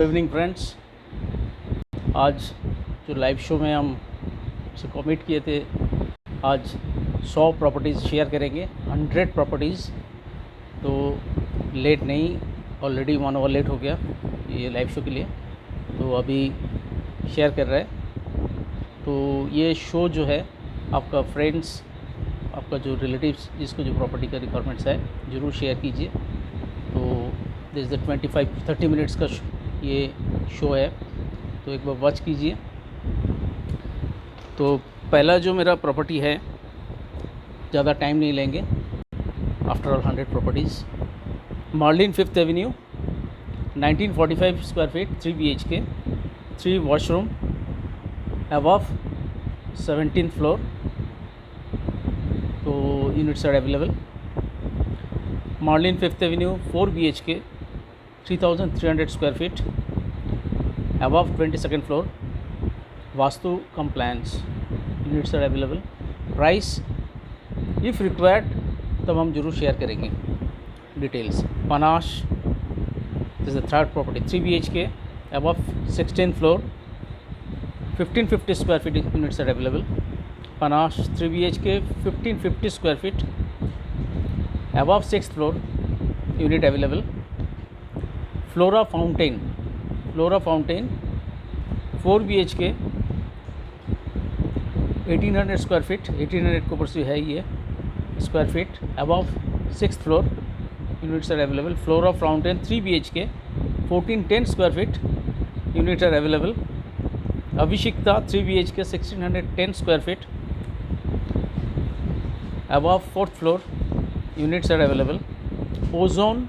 Good evening friends. आज जो live show में हम से कमिट किए थे, आज 100 प्रॉपर्टीज़ शेयर करेंगे, 100 प्रॉपर्टीज़। तो लेट नहीं, ऑलरेडी 1 आवर लेट हो गया ये लाइव शो के लिए, तो अभी शेयर कर रहे हैं। तो ये शो जो है आपका फ्रेंड्स, आपका जो रिलेटिव्स जिसको जो प्रॉपर्टी का रिक्वायरमेंट्स है, ज़रूर शेयर कीजिए। तो दिस इज़ द 25-30 मिनट्स का ये शो है, तो एक बार वॉच कीजिए। तो पहला जो मेरा प्रॉपर्टी है, ज़्यादा टाइम नहीं लेंगे, after all 100 properties. Merlin 5th avenue, 1945 square feet, 3 BHK, 3 washroom, above 17th floor. तो units are available. Merlin 5th avenue, 4 BHK, 3300 square feet, above 22nd floor, vastu compliance, units are available. Price if required तब हम जरूर share करेंगे details. Panache, this is the third property, 3 BHK, above 16th floor, 1550 square feet units are available. Panache 3 BHK, 1550 square feet, above 6th floor, unit available. Flora Fountain, 4 BHK, 1800 square feet, 1800 के ऊपर से है ये square feet, above 6th floor, units are available. Flora Fountain 3 BHK, 1410 square feet, unit are available. Abhishikta 3 BHK, 1610 square feet, above 4th floor, units are available. Ozone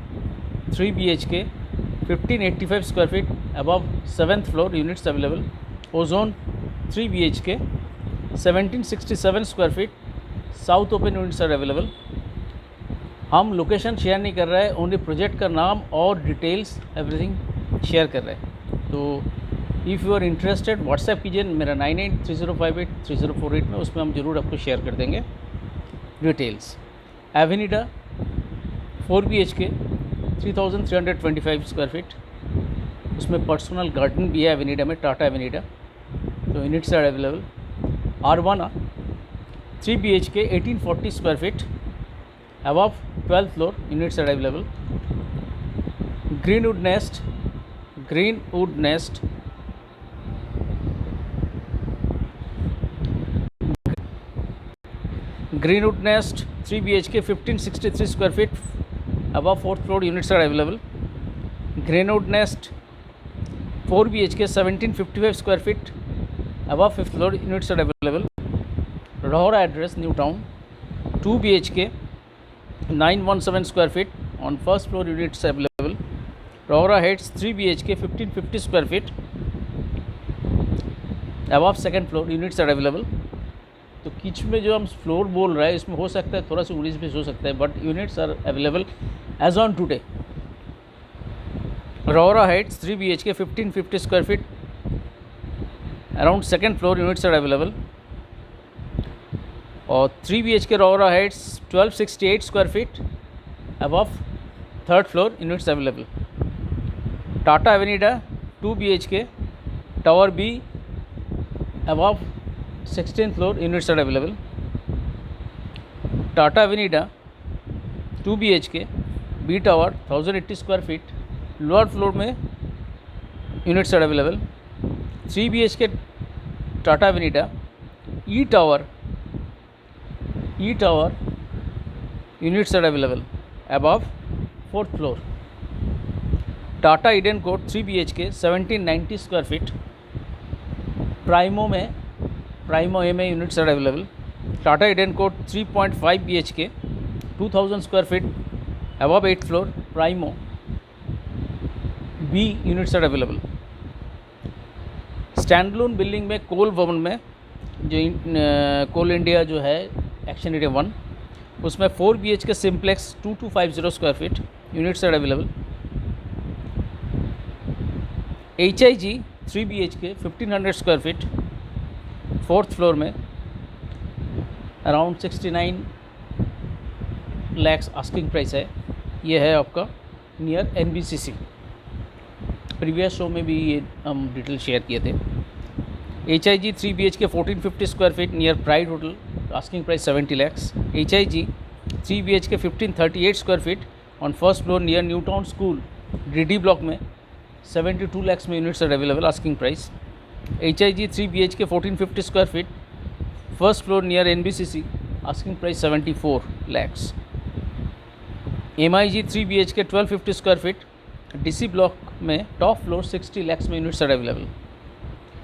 3 BHK, 1585 square feet, above 7th floor, units available. Ozone 3 BHK, 1767 square feet, south open units are available. हम location share नहीं कर रहे हैं, only project का नाम और details everything share कर रहे हैं. तो if you are interested, WhatsApp कीजिए मेरा 9830583048 में, उसमें हम ज़रूर आपको शेयर कर देंगे details. Avenida 4 BHK, 3325 square feet, उसमें पर्सनल गार्डन भी है एवेनिडा में, टाटा एवेनिडा. तो units are available. Arvana 3 BHK, 1840 square feet, above 12th floor, units are available. Greenwood Nest 3 BHK, 1563 square feet, above 4th floor, units are available. Greenwood Nest 4 BHK, 1755 square feet, above 5th floor, units are available. Rohra address, New Town, 2 BHK, 917 square feet, on 1st floor, units available. Rohra Heights 3 BHK, 1550 square feet, above 2nd floor, units are available. तो किच में जो हम floor बोल रहे हैं, इसमें हो सकता है थोड़ा सा 19-20 हो सकता है, but units are available as on today. Rohra Heights 3 BHK, 1550 square feet, around 2nd floor, units are available. और 3 BHK Rohra Heights 1268 square feet, above 3rd floor, units available. Tata Avenida 2 BHK, tower B, above 16th floor, units are available. Tata Avenida 2 BHK, B tower 1080 square feet, lower floor में units are available. 3 BHK Tata Avenida, E tower units are available, above 4th floor. Tata Eden Court 3 BHK, 1790 square feet, Primo A में units are available. Tata Eden Court 3.5 BHK, 2000 square feet, above 8th floor, Primo B, units are available. Standalone building में coal भवन में, जो कोल India जो है action area 1, उसमें 4 BHK simplex 2250 square feet, units are available. HIG 3 BHK, 1500 square feet, 4th floor में, around 69 lakhs asking price है. ये है आपका नियर NBCC. प्रीवियस शो में भी ये हम डिटेल शेयर किए थे। HIG 3 BHK 1450 square feet near Pride Hotel, asking price 70 lakhs। HIG 3 BHK 1538 square feet on first floor near New Town school DD block में 72 lakhs में units are available, asking price. HIG 3 BHK 1450 square feet first floor near NBCC, asking price 74 lakhs। MIG 3 BHK 1250 square feet DC block में top floor 60 lakhs में units are available.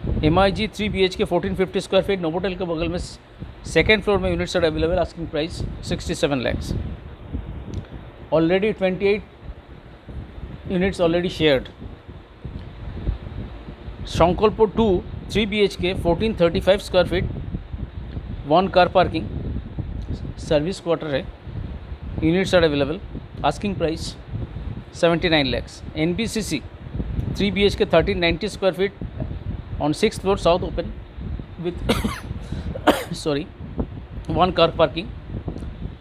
MIG 3 BHK 1450 square feet Novotel के बगल में second floor में units are available, asking price 67 lakhs। Already 28 units already shared. Shankarpur 2 3 BHK 1435 square feet 1 car parking, service quarter है, units are available, asking price 79 lakhs। NBCC 3 BHK 1390 square feet on 6th floor south open with 1 car parking,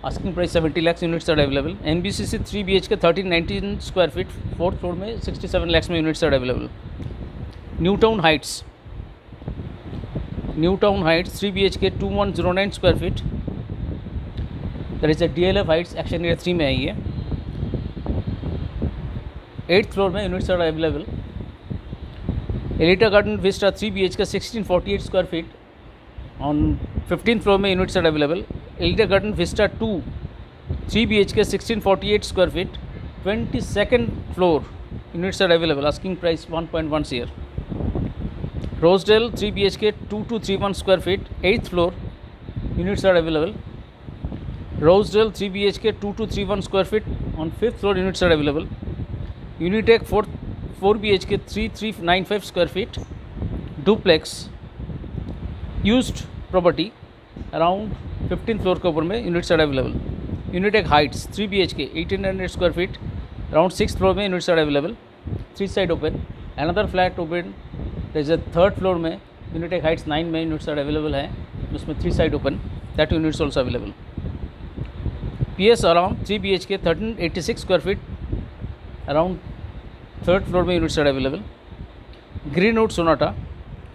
asking price 70 lakhs, units are available। NBCC 3 BHK 1319 square feet 4th floor में 67 lakhs में units are available। Newtown Heights 3 BHK 2109 square feet, there is a DLF Heights Action Area 3 में है ये, 8th floor में units are available। Elita Garden Vista 3 BHK 1648 square feet on 15th floor में units are available. Elita Garden Vista 2 3 BHK 1648 square feet 22nd floor units are available, asking price 1.1 CR। Rosedale 3 BHK 2231 square feet 8th floor units are available. Rosedale 3 BHK 2231 square feet on 5th floor units are available. Unitech 4 BHK 3395 square feet duplex used property around 15th floor के ऊपर में units are available. Unitech Heights 3 BHK 1800 square feet around 6th floor में units are available, 3 side open. Another flat open is a 3rd floor में Unitech Heights 9 में units are available है, उसमें 3 side open, that units also available. PS around 3 BHK 1386 square feet around 3rd floor में units are available. Greenwood Sonata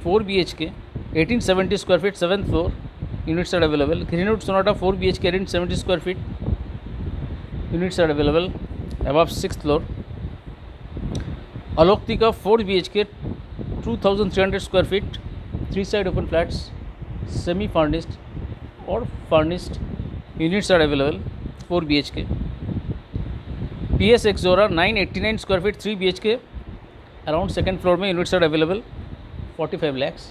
4 BHK 1870 square feet 7th floor units are available. Greenwood Sonata 4 BHK 1870 square feet units are available above 6th floor. Aloktika 4 BHK 2300 square feet 3 side open flats semi furnished और furnished units are available 4 BHK। PS ixora 989 square feet 3 BHK around 2nd floor में units are available, 45 lakhs।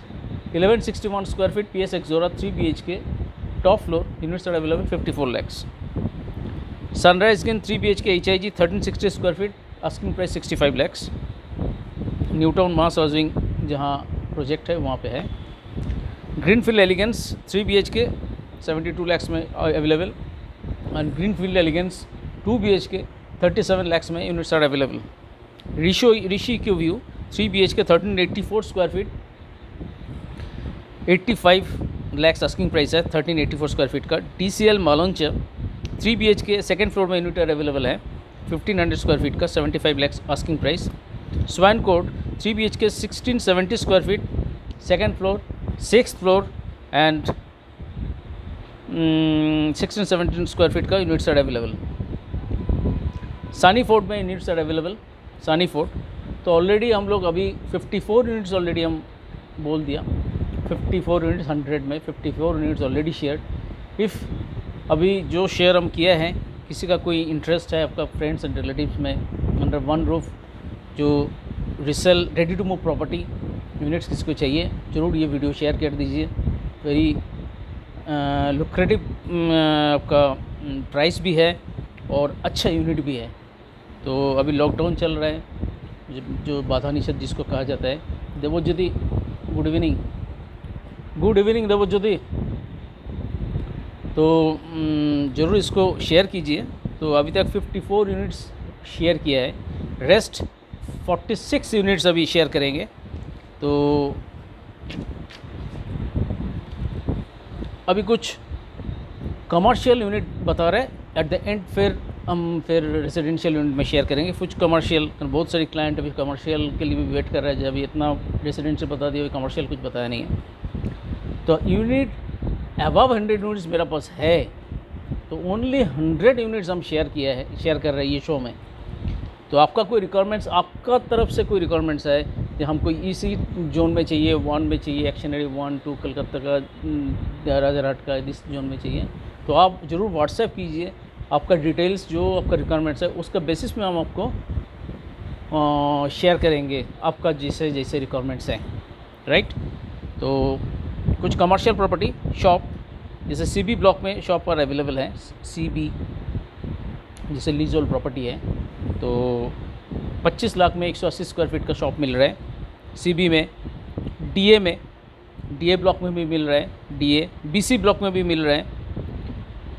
1161 square feet PS Ixora 3 BHK top floor units are available, 54 lakhs। Sunrise in 3 BHK HIG 1360 square feet, asking price 65 lakhs। New Town mass housing जहाँ project है वहाँ पे है। Greenfield Elegance 3 BHK 72 lakhs में available and Greenfield Elegance 2 BHK 37 lakhs में units are available. Rishi Q view 3 BHK 1384 square feet 85 lakhs asking price है, 1384 square feet का। TCL मालोंचा 3 BHK 2nd floor में यूनिट अवेलेबल है, 1500 स्क्वायर फीट का, 75 lakhs asking price. Swine court 3 BHK 1670 square feet 2nd floor 6th floor and 1617 square feet का units are available. सानी fort में units are available, सानी fort. तो already हम लोग अभी 54 यूनिट्स ऑलरेडी हम बोल दिया, 54 यूनिट्स 100 में 54 यूनिट्स ऑलरेडी शेयर। इफ़ अभी जो शेयर हम किया है किसी का कोई इंटरेस्ट है आपका फ्रेंड्स एंड रिलेटिव्स में अंडर वन रूफ जो resale ready to move property units किसी को चाहिए, ज़रूर ये वीडियो शेयर कर दीजिए। वेरी लुक्रेटिव आपका प्राइस भी है और अच्छा यूनिट भी है। तो अभी लॉकडाउन चल रहा है, जो बाधा निषेध जिसको कहा जाता है। Devjyoti good evening Devjyoti. तो ज़रूर इसको शेयर कीजिए। तो अभी तक 54 यूनिट्स शेयर किया है, रेस्ट 46 यूनिट्स अभी शेयर करेंगे। तो अभी कुछ कमर्शियल यूनिट बता रहे हैं, एट द एंड फिर हम फिर रेजिडेंशियल यूनिट में शेयर करेंगे। कुछ कमर्शियल, बहुत सारी क्लाइंट अभी कमर्शियल के लिए भी वेट कर रहा है, जब इतना रेजिडेंशियल बता दिया, कमर्शियल कुछ बताया नहीं है। तो यूनिट अबव 100 यूनिट्स मेरा पास है, तो ओनली 100 यूनिट्स हम शेयर कर रहे हैं ये शो में। तो आपका कोई रिक्वायरमेंट्स, आपका तरफ से कोई रिक्वायरमेंट्स है कि हमको इसी जोन में चाहिए, 1 में चाहिए, एक्शनरी 1 2 कलकत्ता का, राजारहाट का, इस जोन में चाहिए, तो आप ज़रूर व्हाट्सएप कीजिए। आपका डिटेल्स जो आपका रिक्वायरमेंट्स है उसका बेसिस में हम आपको शेयर करेंगे, आपका जैसे जैसे रिक्वायरमेंट्स हैं, राइट। तो कुछ कमर्शियल प्रॉपर्टी शॉप, जैसे सीबी ब्लॉक में शॉप पर अवेलेबल है। सीबी जैसे लीजोल प्रॉपर्टी है, तो 25 लाख में 180 स्क्वायर फीट का शॉप मिल रहा है सीबी में। डीए में, डीए ब्लॉक में भी मिल रहा है, डीए बीसी ब्लॉक में भी मिल रहा है,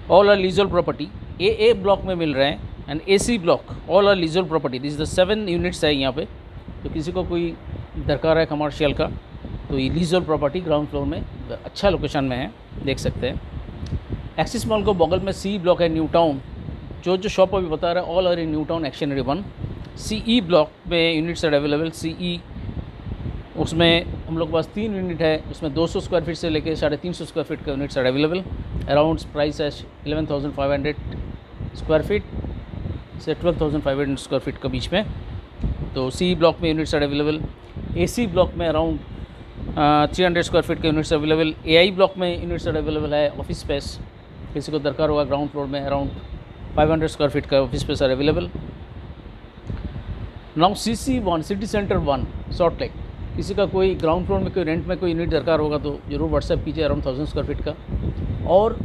all are leasehold property. A block में मिल रहा है and AC block, all are leasehold property. This the 7 units है यहाँ पे। तो किसी को कोई दरकार है कमर्शियल का, तो ये लीजोल प्रॉपर्टी ग्राउंड फ्लोर में अच्छा लोकेशन में है, देख सकते हैं। एक्सिस मॉल को बगल में सी ब्लॉक है, न्यू टाउन। जो शॉप अभी बता रहा है all are in new town action area 1। CE block में यूनिट्स आर अवेलेबल। सीई उसमें हम लोग के पास 3 यूनिट है, उसमें 200 स्क्वायर फीट से लेकर 350 स्क्वायर फीट का units are available. Around price है 11,500 स्क्वायर फीट से 12,500 स्क्वायर फीट के बीच में। तो सी ब्लॉक में units are available. AC block में अराउंड 300 स्क्वायर फीट के यूनिट्स अवेलेबल। एआई ब्लॉक में यूनिट्स आर अवेलेबल है। ऑफिस स्पेस किसी को दरकार होगा ग्राउंड फ्लोर में, अराउंड 500 स्क्वायर फीट का office space are available. Now CC1 city centre 1 Salt Lake, किसी का कोई ग्राउंड फ्लोर में कोई रेंट में कोई यूनिट दरकार होगा तो ज़रूर व्हाट्सएप कीजिए, अराउंड 1000 स्क्वायर फीट का। और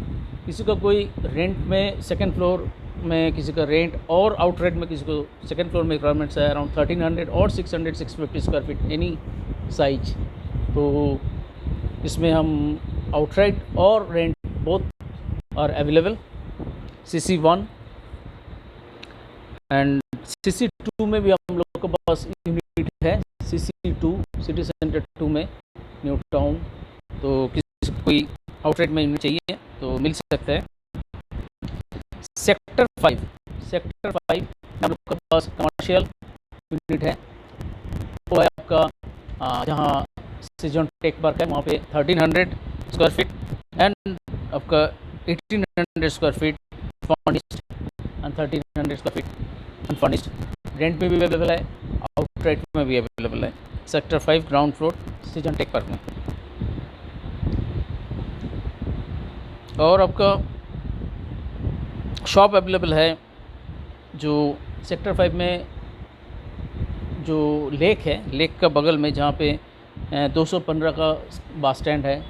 किसी का कोई रेंट में सेकंड फ्लोर में, किसी का रेंट और आउटरेट में किसी को सेकंड फ्लोर में रिक्वायरमेंट्स है, अराउंड 1300 और 600-650 स्क्वायर फीट एनी साइज। तो इसमें हम आउटराइट और rent both are available. CC1 and CC2 में भी हम लोग के पास यूनिट है। CC2 सिटी सेंटर 2 में न्यू टाउन। तो किसी को कोई आउटरेट में यूनिट चाहिए तो मिल सकता है। सेक्टर 5 हम लोग के पास कमर्शियल यूनिट है, वो है आपका जहाँ सीजन टेक पार्क है, वहाँ पे 1300 स्क्वायर फीट एंड आपका 1800 square feet furnished and 1300 square feet unfurnished. Rent में भी अवेलेबल है, आउटराइट में भी अवेलेबल है। Sector 5 ground floor season tech park में। और आपका शॉप अवेलेबल है जो सेक्टर 5 में जो लेक है, लेक का बगल में जहाँ पे 215 का बस स्टैंड है,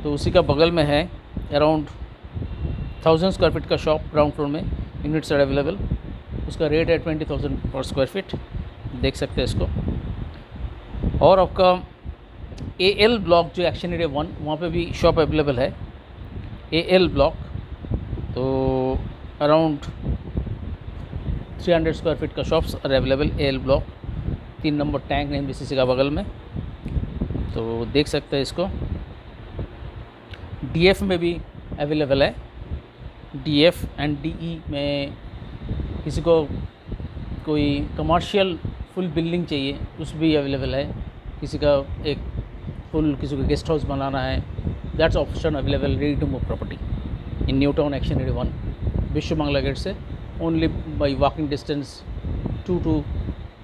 तो उसी का बगल में है अराउंड 1000 स्क्वायर फीट का शॉप ग्राउंड फ्लोर में यूनिट्स आर अवेलेबल। उसका रेट है 20,000 पर स्क्वायर फीट, देख सकते हैं इसको। और आपका AL ब्लॉक जो एक्शन एरिया 1, वहाँ पे भी शॉप अवेलेबल है। AL ब्लॉक तो अराउंड 300 स्क्वायर फीट का shops are available. AL block 3 number tank NBCC का बगल में, तो देख सकते हैं इसको। DF में भी अवेलेबल है। DF एंड DE में किसी को कोई कमर्शियल फुल बिल्डिंग चाहिए उस भी अवेलेबल है। किसी का एक फुल, किसी को गेस्ट हाउस बनाना है, that's option available. Ready to move property in new Town action area 1 Biswa Bangla gate से only by walking distance 2 to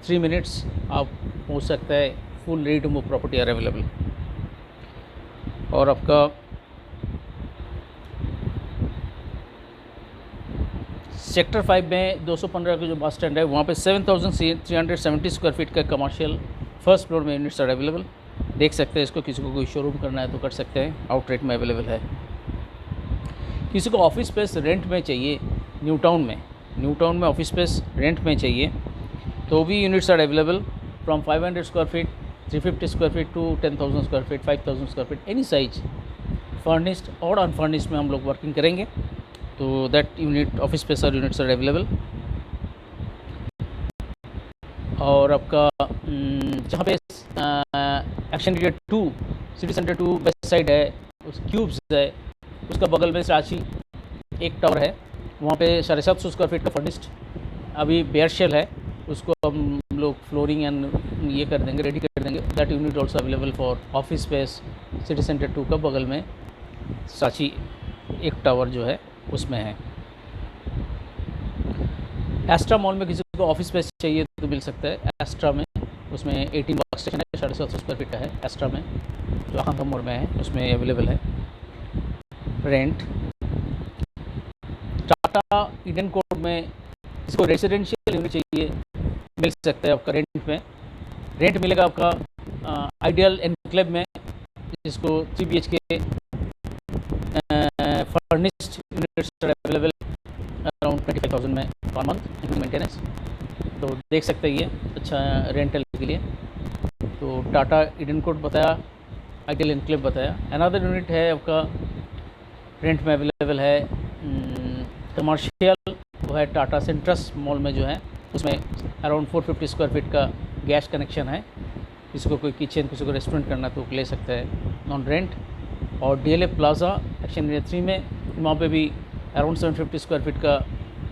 3 minutes आप पहुंच सकते हैं। Full ready to move property are available. और आपका सेक्टर 5 में 215 का जो बस स्टैंड है, वहाँ पे 7370 स्क्वायर फीट का कमर्शियल फर्स्ट फ्लोर में यूनिट्स आर अवेलेबल। देख सकते हैं इसको। किसी को कोई शोरूम करना है तो कर सकते हैं, आउटरेट में अवेलेबल है। किसी को ऑफिस स्पेस रेंट में चाहिए न्यू टाउन में ऑफिस स्पेस रेंट में चाहिए तो भी units are available from 500 square feet, 350 square feet to 10,000 square feet, 5,000 square feet, any size, furnished और अनफर्निश्ड में हम लोग वर्किंग करेंगे। तो दैट यूनिट ऑफिस स्पेस और यूनिट्स आर अवेलेबल। और आपका जहाँ पे action area 2 city centre 2 west side है, उस क्यूब्स है, उसका बगल में रांची एक टावर है, वहाँ पे 750 स्क्वायर फीट का फर्निश्ड अभी बेयर शेल है, उसको हम लोग फ्लोरिंग एंड ये कर देंगे, रेडी कर देंगे। That unit also available for office space. City centre 2 का बगल में सांची एक टावर जो है उसमें है। एस्ट्रा मॉल में किसी को ऑफिस स्पेस चाहिए तो मिल सकता है एस्ट्रा में, उसमें 18 वर्क स्टेशन है, 750 स्क्वायर फीट का है एस्ट्रा में, जो आखा मोड़ में है, उसमें अवेलेबल है। रेंट टाटा ईडन कोर्ट में इसको रेजिडेंशियल यूनिट चाहिए मिल सकता है आपका रेंट में। रेंट मिलेगा आपका आइडियल एनक्लेव में, जिसको 3 BHK furnished units available around 25,000 में पर मंथ इंक्लूडिंग मेंटेनेंस। तो देख सकते हैं ये अच्छा रेंटल के लिए। तो टाटा ईडन कोर्ट बताया, आइडियल एनक्लेव बताया। अनदर यूनिट है आपका रेंट में अवेलेबल है कमर्शियल, वो है टाटा सेंट्रस मॉल में जो है, उसमें अराउंड 450 स्क्वायर फीट का गैस कनेक्शन है। किसी को कोई किचन, किसी को रेस्टोरेंट करना तो ले सकता है नॉन रेंट। और DLF प्लाजा एक्शन एरिया 3 में, वहाँ पे भी अराउंड 750 स्क्वायर फीट का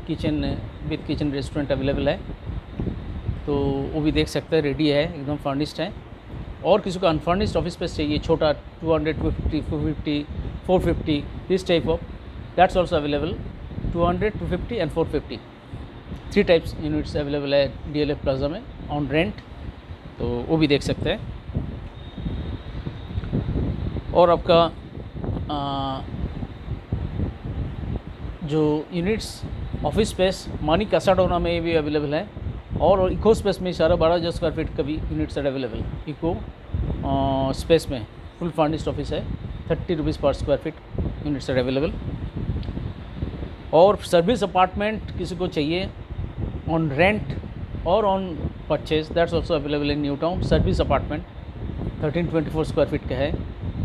kitchen with kitchen restaurant available है, तो वो भी देख सकते हैं, रेडी है, एकदम फर्निश्ड है। और किसी को अनफर्निश्ड ऑफिस स्पेस चाहिए छोटा 200, 250, 450, 450 this type of, that's also available 200, 250 and 450। 3 types units available है DLF प्लाजा में ऑन रेंट, तो वो भी देख सकते हैं। और आपका जो यूनिट्स ऑफिस स्पेस मानी कैसाडोना में भी अवेलेबल है, और इको स्पेस में सारा 12,000 स्क्वायर फीट का भी यूनिट्स आर अवेलेबल। इको स्पेस में फुल फर्निश्ड ऑफिस है, 30 rupees per square feet units are available. और सर्विस अपार्टमेंट किसी को चाहिए ऑन रेंट और on purchase, that's also available in new Town. Service apartment 1324 square feet का है,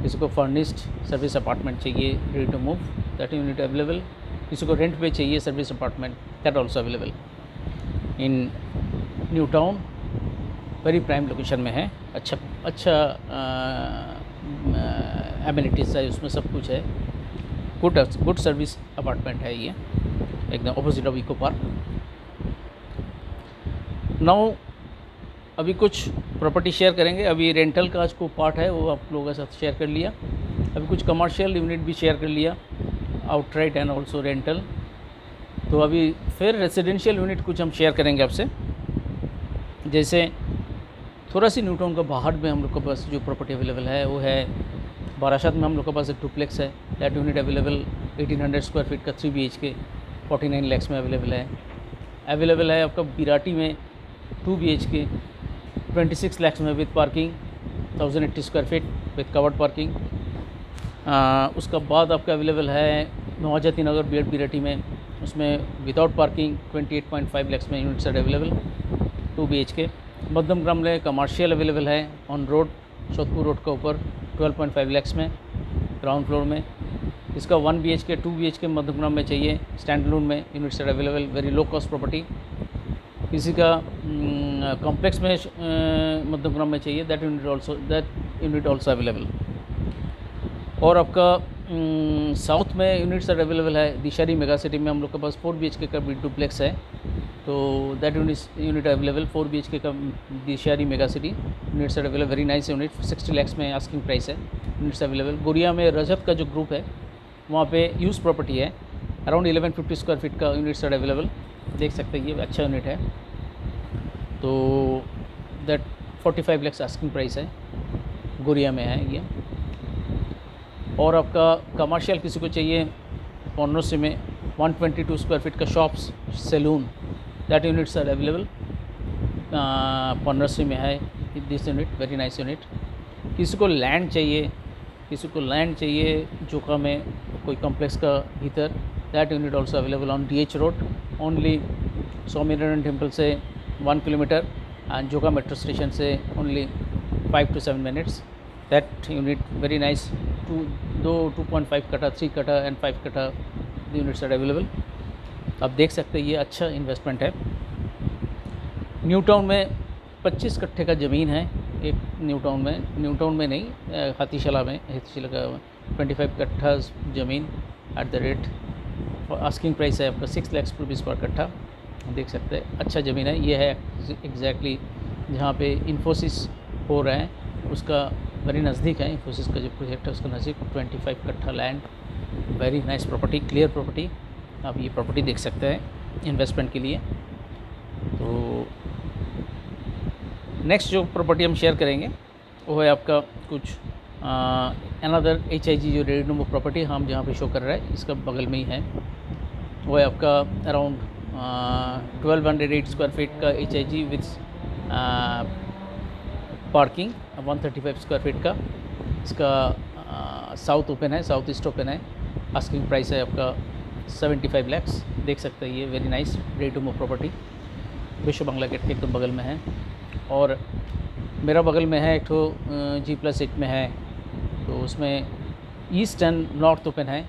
किसी को फर्निश्ड सर्विस अपार्टमेंट चाहिए ready to move, that unit available. किसी को रेंट पे चाहिए service apartment, that also available in new town, very prime location में है। अच्छा एमिनिटीज़ है उसमें, सब कुछ है, गुड सर्विस अपार्टमेंट है ये, एकदम opposite of Eco Park. Now अभी कुछ प्रॉपर्टी शेयर करेंगे। अभी रेंटल का आज को पार्ट है वो आप लोगों के साथ शेयर कर लिया, अभी कुछ कमर्शियल यूनिट भी शेयर कर लिया, आउटराइट एंड ऑल्सो रेंटल। तो अभी फिर रेजिडेंशियल यूनिट कुछ हम शेयर करेंगे आपसे। जैसे थोड़ा सी न्यू टाउन का बाहर में हम लोग के पास जो प्रॉपर्टी अवेलेबल है वो है बारासात में, हम लोग के पास एक डुप्लेक्स है, that unit available 1800 square feet का 3 BHK 49 lakhs में अवेलेबल है। अवेलेबल है आपका बिराटी में 2 BHK 26 lakhs में with parking, 1080 square feet with covered parking. उसका बाद आपका अवेलेबल है नवाजाती नगर BED बिराटी में, उसमें विदाउट पार्किंग 28.5 lakhs में यूनिट्स आर अवेलेबल 2 BHK। मध्यम ग्राम में कमर्शियल अवेलेबल है ऑन रोड, सोदपुर रोड के ऊपर 12.5 lakhs में ग्राउंड फ्लोर में। इसका 1 BHK 2 BHK मध्यम ग्राम में चाहिए, स्टैंड लोन में units are available, very low cost property. किसी का कॉम्प्लेक्स में मध्यम ग्राम में चाहिए, दैट यूनिट ऑल्सो अवेलेबल। और आपका साउथ में यूनिट्स आर अवेलेबल है, दिशारी मेगा सिटी में हम लोग के पास 4 BHK का डुप्लेक्स है, तो दैट यूनिट अवेलेबल 4 BHK का Dishari mega city units are available, very nice unit, 60 lakhs में आस्किंग प्राइस है, यूनिट्स अवेलेबल। गोरिया में रजत का जो ग्रुप है वहाँ पे यूज प्रॉपर्टी है, अराउंड 1150 स्क्वायर फीट का यूनिट्स आर अवेलेबल, देख सकते हैं ये अच्छा यूनिट है। तो दैट 45 lakhs आस्किंग प्राइस है, गोरिया में है ये। और आपका कमर्शियल किसी को चाहिए पॉन्नोसी में 122 स्क्वायर फीट का shops salon, that units are available, पॉन्नोसी में है this unit, very nice unit. किसी को लैंड चाहिए जोका में कोई कॉम्प्लेक्स का भीतर, that unit also available on DH road, only Swaminarayan temple से 1 kilometre and Joka metro station से only 5 to 7 minutes, that unit very nice. 2.5 कटा, 3 कटा एंड 5 कटा यूनिट्स आर अवेलेबल। आप देख सकते हैं ये अच्छा इन्वेस्टमेंट है। न्यू टाउन में 25 कट्ठे का ज़मीन है एक, न्यू टाउन में नहीं, हाथीशाला का 25 कट्ठा ज़मीन at the rate asking price है आपका 6 लाख रुपीज़ पर कट्ठा। देख सकते हैं अच्छा ज़मीन है। ये है एग्जैक्टली जहाँ पे इन्फोसिस हो रहा है उसका वेरी नज़दीक है। इन्फोसिस का जो प्रोजेक्ट है उसका नज़दीक 25 कट्ठा land, very nice property, clear property. आप ये प्रॉपर्टी देख सकते हैं इन्वेस्टमेंट के लिए। तो नेक्स्ट जो प्रॉपर्टी हम शेयर करेंगे वो है आपका कुछ अनदर HIG जो रेडी टू मूव प्रॉपर्टी हम जहाँ पे शो कर रहा है इसका बगल में ही है। वो है आपका अराउंड 1208 स्क्वायर फीट का HIG with parking 135 square feet का। इसका साउथ ओपन है, साउथ ईस्ट ओपन है। आस्किंग प्राइस है आपका 75 लाख। देख सकते हैं ये very nice ready to move property Biswa Bangla gate के एकदम बगल में है। और मेरा बगल में है एक तो G+1 में है, तो उसमें ईस्ट एंड नॉर्थ ओपन है,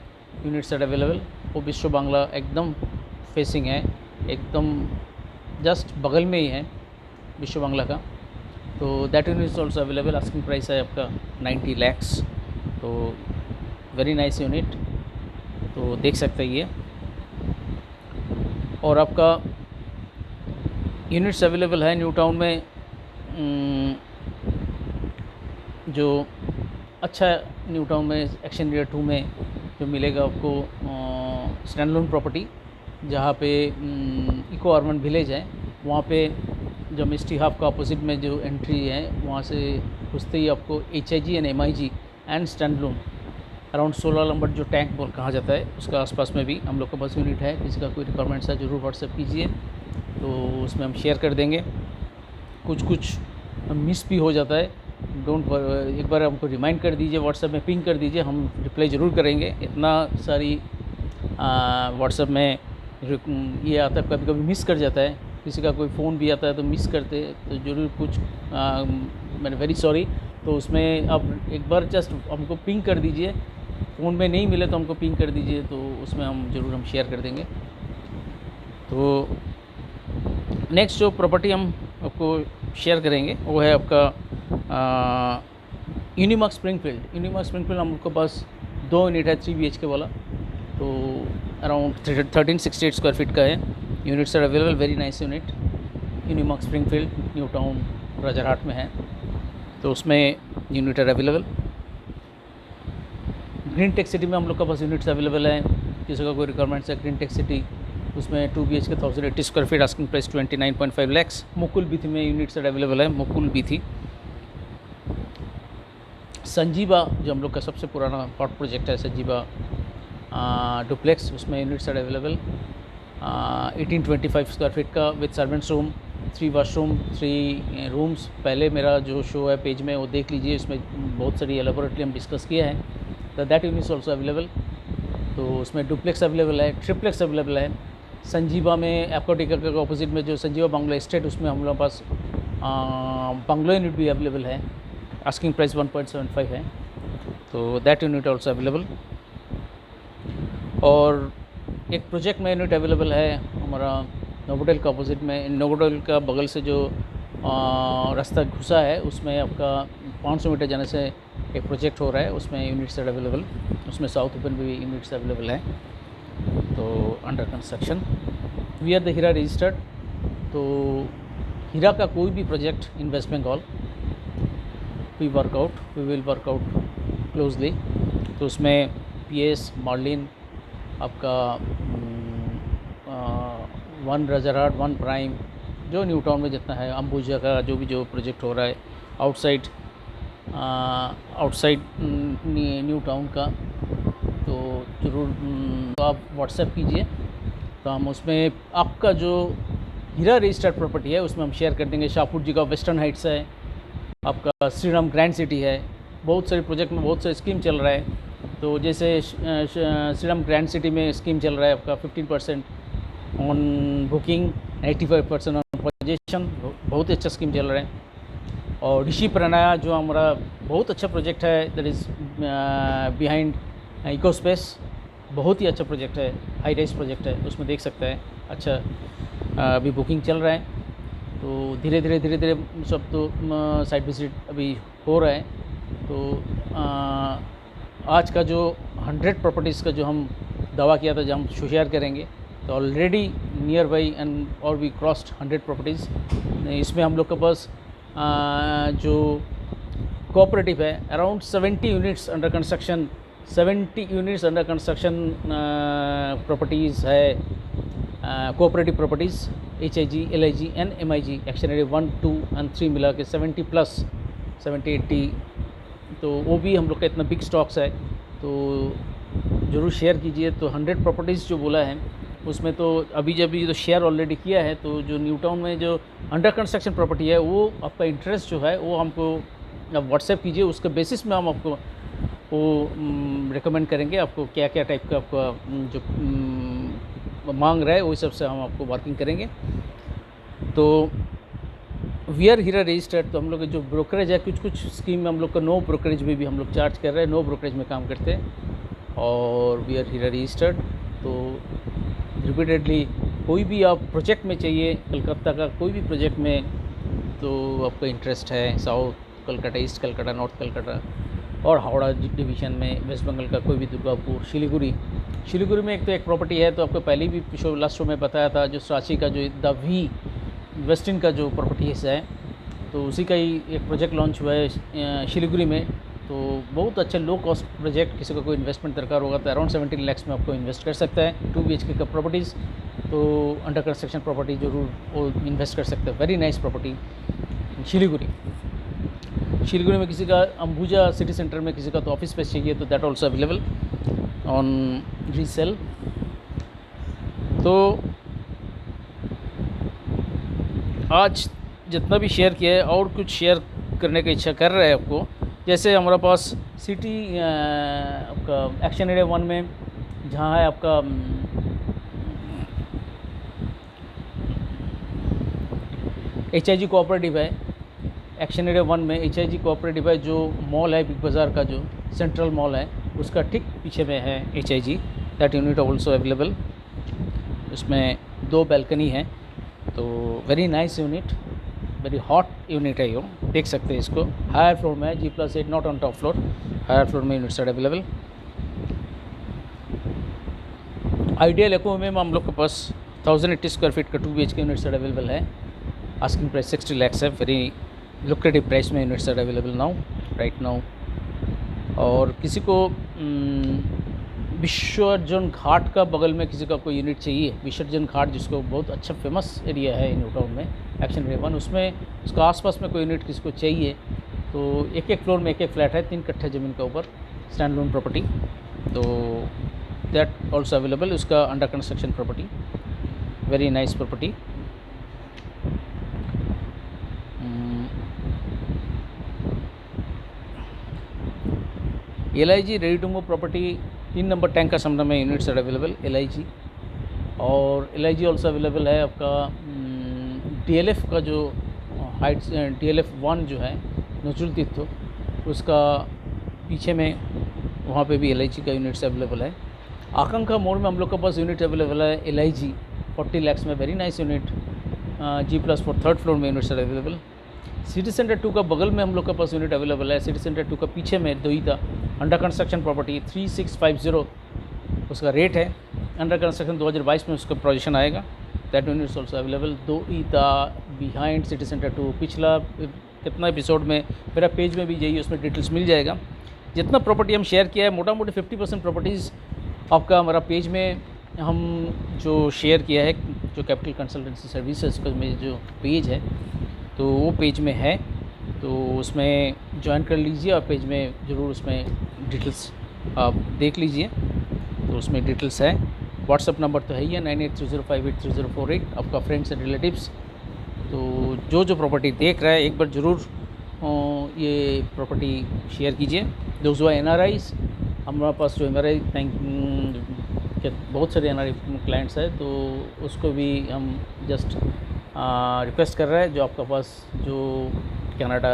यूनिट्स आर अवेलेबल। वो विश्व बांग्ला एकदम फेसिंग है, एकदम जस्ट बगल में ही है विश्व बांग्ला का। तो that unit is also available. Asking price है आपका 90 लाख। तो वेरी नाइस यूनिट, तो देख सकते हैं ये। और आपका यूनिट्स अवेलेबल है न्यू टाउन में जो अच्छा न्यू टाउन में एक्शन एरिया 2 में जो मिलेगा आपको स्टैंडअलोन प्रॉपर्टी, जहाँ पे इको अर्बन विलेज है। वहाँ पे जो मिस्टी हाफ का अपोजिट में जो एंट्री है वहाँ से घुसते ही आपको HIG and MIG and standalone around 16 number जो टैंक बोल कहा जाता है उसका आसपास में भी हम लोग का बस यूनिट है। किसी का कोई रिक्वायरमेंट्स है ज़रूर व्हाट्सएप कीजिए, तो उसमें हम शेयर कर देंगे। कुछ मिस भी हो जाता है, एक बार हमको रिमाइंड कर दीजिए, व्हाट्सएप में पिंग कर दीजिए, हम रिप्लाई ज़रूर करेंगे। इतना सारी व्हाट्सएप में ये आता है, कभी कभी मिस कर जाता है, किसी का कोई फ़ोन भी आता है तो मिस करते, तो ज़रूर कुछ मैंने वेरी सॉरी। तो उसमें अब एक बार जस्ट हमको पिंग कर दीजिए, फ़ोन में नहीं मिले तो हमको पिंग कर दीजिए, तो उसमें हम शेयर कर देंगे। तो नेक्स्ट जो प्रॉपर्टी हम आपको शेयर करेंगे वो है आपका यूनिमार्क स्प्रिंगफील्ड। यूनिमार्क स्प्रिंगफील्ड हम लोग के पास 2 यूनिट है 3 BHK वाला, तो अराउंड 1368 स्क्वायर फीट का है। Units are available, very nice unit. Unimark Springfield new town Rajarhat में है, तो उसमें unit are available. Green Tech City में हम लोग के पास यूनिट्स अवेलेबल है। किसी का कोई रिक्वायरमेंट्स है ग्रीन टेक सिटी, उसमें 2 BHK 1080 square feet, asking price 29.5 lakh. Mukul Bithi में यूनिट्स अवेलेबल है, मुकुल बीथी। संजीवा जो हम लोग का सबसे पुराना हॉट प्रोजेक्ट है, संजीवा डुप्लेक्स, उसमें यूनिट्स अवेलेबल 1825 स्क्वायर फीट का with servants room, 3 washroom 3 rooms. पहले मेरा जो शो है पेज में वो देख लीजिए, उसमें बहुत सारी एलेबोरेटली हम डिस्कस किया है। तो दैट यूनिट्स ऑल्सो अवेलेबल। तो उसमें डुप्लेक्स अवेलेबल है, ट्रिप्लेक्स अवेलेबल है। संजीवा में एप्कोटिका के ऑपोजिट में जो संजीवा बांग्ला एस्टेट, उसमें हम लोग पास बांग्लो यूनिट भी अवेलेबल है। आस्किंग प्राइस 1.75 है, तो दैट यूनिट ऑल्सो अवेलेबल। और एक प्रोजेक्ट में यूनिट अवेलेबल है हमारा नोवोटेल का अपोजिट में, नोवोटेल का बगल से जो रास्ता घुसा है उसमें आपका 500 मीटर जाने से एक प्रोजेक्ट हो रहा है, उसमें यूनिट्स आर अवेलेबल। उसमें साउथ ओपन भी यूनिट्स अवेलेबल हैं, तो under construction. We are the HIRA registered. तो हीरा का कोई भी project in West Bengal we will work out closely. तो उसमें PS मार्लिन आपका 1 राजारहाट, 1 प्राइम, जो न्यू टाउन में जितना है, अंबुजा का जो प्रोजेक्ट हो रहा है आउटसाइड न्यू टाउन का, तो ज़रूर तो आप व्हाट्सएप कीजिए, तो हम उसमें आपका जो हीरा रजिस्टर्ड प्रॉपर्टी है उसमें हम शेयर कर देंगे। शाहपुर जी का वेस्टर्न हाइट्स है, आपका श्रीराम ग्रैंड सिटी है, बहुत सारे प्रोजेक्ट में बहुत सारे स्कीम चल रहा है। तो जैसे श्रीराम ग्रैंड सिटी में स्कीम चल रहा है आपका 15% ऑन बुकिंग, 85% ऑन पोजेशन, बहुत अच्छा स्कीम चल रहा है। और ऋषि प्रणया जो हमारा बहुत अच्छा प्रोजेक्ट है, that is behind echo space, बहुत ही अच्छा प्रोजेक्ट है, हाई राइज प्रोजेक्ट है, उसमें देख सकते हैं अच्छा अभी बुकिंग चल रहा है। तो धीरे धीरे सब तो साइट विजिट अभी हो रहा है। तो आज का जो 100 प्रॉपर्टीज़ का जो हम दावा किया था, जो हम शेयर करेंगे। तो ऑलरेडी नियर बाई एंड और वी क्रॉस्ड 100 प्रॉपर्टीज़। इसमें हम लोग के पास जो कोऑपरेटिव है around 70 units under construction, 70 units under construction properties है, cooperative properties HIG, LIG and MIG action area 1, 2 and 3 मिला के 70 प्लस 70-80। तो वो भी हम लोग का इतना बिग स्टॉक्स है, तो ज़रूर शेयर कीजिए। तो 100 प्रॉपर्टीज़ जो बोला है उसमें तो अभी जब तो शेयर ऑलरेडी किया है, तो जो न्यू टाउन में जो अंडर कंस्ट्रक्शन प्रॉपर्टी है वो आपका इंटरेस्ट जो है वो हमको आप व्हाट्सएप कीजिए, उसके बेसिस में हम आपको वो रिकमेंड करेंगे। आपको क्या क्या टाइप का आपका जो मांग रहा है वो सब से हम आपको वर्किंग करेंगे। तो वी आर हीरा रजिस्टर्ड। तो हम लोग जो ब्रोकरेज है, कुछ स्कीम में हम लोग का नो ब्रोकरेज में भी हम लोग चार्ज कर रहे हैं, नो ब्रोकरेज में काम करते हैं और वी आर हीरा रजिस्टर्ड। तो रिपीटेडली कोई भी आप प्रोजेक्ट में चाहिए, कलकत्ता का कोई भी प्रोजेक्ट में, तो आपका इंटरेस्ट है, south Calcutta, east Calcutta, north Calcutta और हावड़ा डिवीज़न में, वेस्ट बंगाल का कोई भी, दुर्गापुर, शिलीगुड़ी में एक प्रॉपर्टी है। तो आपको पहले भी लास्ट शो में बताया था, जो सांची का जो द वी वेस्टर्न का जो प्रॉपर्टी है, तो उसी का ही एक प्रोजेक्ट लॉन्च हुआ है शिलीगुड़ी में। तो बहुत अच्छा लो कॉस्ट प्रोजेक्ट, किसी को कोई इन्वेस्टमेंट दरकार होगा तो अराउंड 17 लाख में आपको इन्वेस्ट कर सकता है। 2 BHK का प्रॉपर्टीज़, तो अंडर कंस्ट्रक्शन प्रॉपर्टी जरूर वो इन्वेस्ट कर सकते हैं। वेरी नाइस प्रॉपर्टी शिलीगुड़ी में किसी का अंबुजा सिटी सेंटर में किसी का तो ऑफिस स्पेस चाहिए, तो that also available on resale. तो आज जितना भी शेयर किया है और कुछ शेयर करने की इच्छा कर रहा है आपको, जैसे हमारे पास सिटी आपका एक्शन एरिया 1 में जहाँ है आपका HIG कोऑपरेटिव है, एक्शन एरिया 1 में HIG कोऑपरेटिव है, जो मॉल है बिग बाज़ार का, जो सेंट्रल मॉल है उसका ठीक पीछे में है HIG। That unit also available. उसमें 2 बैल्कनी हैं, तो very nice unit, very hot unit है, यो देख सकते हैं इसको। हायर फ्लोर में है, G+8, not on top floor, higher floor में units are available. Ideal Eco में हम लोग के पास 1080 स्क्वायर फीट का 2 BHK यूनिट्स अवेलेबल है। आस्किंग प्राइस 60 लाख है, वेरी लुक्रेटिव प्राइस में units are available now, right now. और किसी को विसर्जन घाट का बगल में किसी का कोई यूनिट चाहिए, विसर्जन घाट जिसको बहुत अच्छा फेमस एरिया है न्यू टाउन में, एक्शन एरिया 1, उसमें उसका आसपास में कोई यूनिट किसी को चाहिए, तो एक फ्लोर में एक फ्लैट है, 3 कट्ठा ज़मीन के ऊपर, स्टैंड लोन प्रॉपर्टी, तो दैट ऑल्सो अवेलेबल। उसका under construction property, very nice property. LIG ready to move property, 3 number tank का सामने में यूनिट्स आर अवेलेबल LIG। और LIG ऑल्सो अवेलेबल है आपका DLF का जो हाइट्स, DLF 1 जो है नजरुल तीर्थ, उसका पीछे में वहाँ पे भी LIG का यूनिट्स अवेलेबल है। आकांक्षा मोड़ में हम लोग के पास यूनिट अवेलेबल है LIG 40 लाख में, very nice unit, G+4 3rd floor में यूनिट्स अवेलेबल। सिटी सेंटर 2 का बगल में हम लोग के पास यूनिट अवेलेबल है, सिटी सेंटर 2 का पीछे में दोईता अंडर कंस्ट्रक्शन प्रॉपर्टी 3650 उसका रेट है। अंडर कंस्ट्रक्शन 2022 में उसका प्रोजेक्शन आएगा, दैट यूनिट्स ऑल्सो अवेलेबल। दोईता बिहाइंड सिटी सेंटर 2, पिछला कितना एपिसोड में मेरा पेज में भी जाइए, उसमें डिटेल्स मिल जाएगा। जितना प्रॉपर्टी हम शेयर किया है, मोटा मोटी 50% प्रॉपर्टीज़ आपका हमारा पेज में हम जो शेयर किया है, जो कैपिटल कंसल्टेंसी सर्विसेज का में जो पेज है, तो वो पेज में है, तो उसमें ज्वाइन कर लीजिए और पेज में ज़रूर उसमें डिटेल्स आप देख लीजिए, तो उसमें डिटेल्स है। व्हाट्सअप नंबर तो है ही है 9830583048, आपका फ्रेंड्स एंड रिलेटिव्स। तो जो प्रॉपर्टी देख रहा है एक बार ज़रूर ये प्रॉपर्टी शेयर कीजिए। दोस्त हुआ NRIs, हमारे पास जो NRI बहुत सारे NRI क्लाइंट्स है, तो उसको भी हम जस्ट रिक्वेस्ट कर रहे हैं, जो आपका पास जो कनाडा,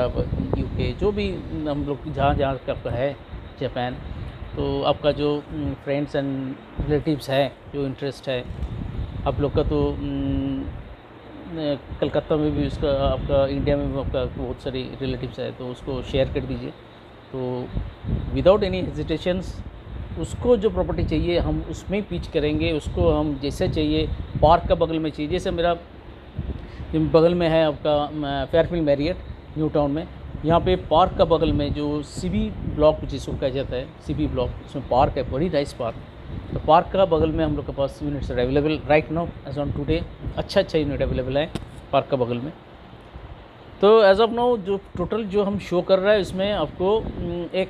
UK, जो भी हम लोग जहाँ का आपका है, जापान, तो आपका जो फ्रेंड्स एंड रिलेटिव्स है, जो इंटरेस्ट है आप लोग का, तो कलकत्ता में भी उसका, आपका इंडिया में भी आपका बहुत सारी रिलेटिव्स है, तो उसको शेयर कर दीजिए। तो विदाउट एनी हेजिटेशंस उसको जो प्रॉपर्टी चाहिए हम उसमें पिच करेंगे, उसको हम जैसे चाहिए, पार्क का बगल में चाहिए। जैसे मेरा बगल में है आपका फेयरफील्ड मैरियट न्यू टाउन में, यहाँ पे पार्क का बगल में जो सीबी ब्लॉक जिसको कहा जाता है, सीबी ब्लॉक, उसमें पार्क है, बड़ी नाइस पार्क। तो पार्क का बगल में हम लोग के पास units available right now as on today, अच्छा यूनिट अवेलेबल है पार्क का बगल में। तो एज ऑफ नाउ जो टोटल जो हम शो कर रहा है इसमें आपको एक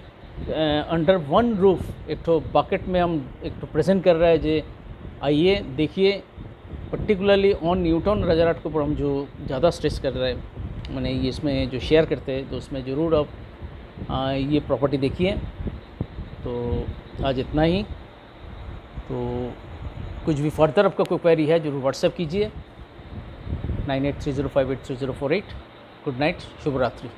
अंडर वन रूफ एक तो बकेट में हम एक तो प्रेजेंट कर रहा है। जे आइए देखिए, particularly on new town Rajarhat के ऊपर हम जो ज़्यादा स्ट्रेस कर रहे हैं, मैंने ये इसमें जो शेयर करते हैं तो उसमें ज़रूर आप ये प्रॉपर्टी देखिए। तो आज इतना ही। तो कुछ भी फर्दर आपका कोई क्वेरी है ज़रूर व्हाट्सएप कीजिए 9830583048। गुड नाइट, शुभ रात्रि।